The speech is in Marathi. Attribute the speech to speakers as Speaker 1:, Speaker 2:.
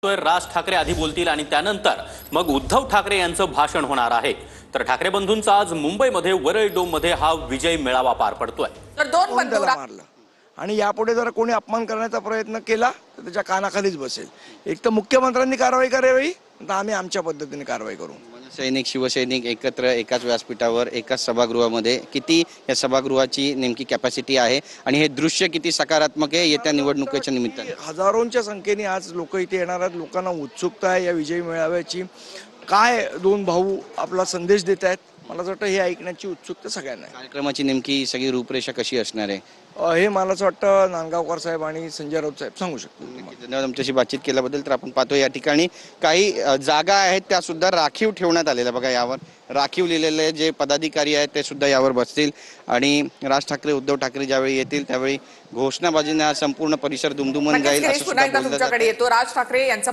Speaker 1: राज ठाकरे आधी बोलतील आणि त्यानंतर मग उद्धव ठाकरे यांचं भाषण होणार आहे। तर ठाकरे बंधूंचा आज मुंबईमध्ये वरळी डोममध्ये हा विजय मेळावा पार पडतोय।
Speaker 2: तर दोन बंधू
Speaker 3: मारलं आणि यापुढे जर कोणी अपमान करण्याचा प्रयत्न केला तर त्याच्या कानाखालीच बसेल। एक तर मुख्यमंत्र्यांनी कारवाई करावी, तर आम्ही आमच्या पद्धतीने कारवाई करू।
Speaker 4: सैनिक शिवसैनिक एकत्र एकाच व्यासपीठावर एकाच सभागृहामध्ये किती या सभागृहाची नेमकी कॅपॅसिटी आहे आणि हे दृश्य किती सकारात्मक आहे येत्या निवडणुकीच्या निमित्ताने?
Speaker 3: हजारोंच्या संख्येने आज लोक इथे येणार आहेत। लोकांना उत्सुकता आहे या विजयी मेळाव्याची। काय दोन भाऊ आपला संदेश देत आहेत, मला असं वाटतं हे ऐकण्याची उत्सुकता सगळ्यांना आहे।
Speaker 4: कार्यक्रमाची नेमकी सगळी रूपरेषा कशी असणार आहे
Speaker 3: हे मला असं वाटतं नांदगावकर साहेब आणि संजय राऊत साहेब सांगू शकतात।
Speaker 4: धन्यवाद आमच्याशी बातचीत केल्याबद्दल। तर आपण पाहतो या ठिकाणी काही जागा आहेत त्या सुद्धा राखीव ठेवण्यात आलेल्या, बघा यावर राखीव लिहिलेले जे पदाधिकारी आहेत ते सुद्धा यावर बसतील आणि राज ठाकरे उद्धव ठाकरे ज्यावेळी येतील त्यावेळी घोषणाबाजीने हा संपूर्ण परिसर दुमदुमून जाईल असं सुद्धा बोललं जातं।
Speaker 2: तुमच्याकडे येतो राज ठाकरे यांचा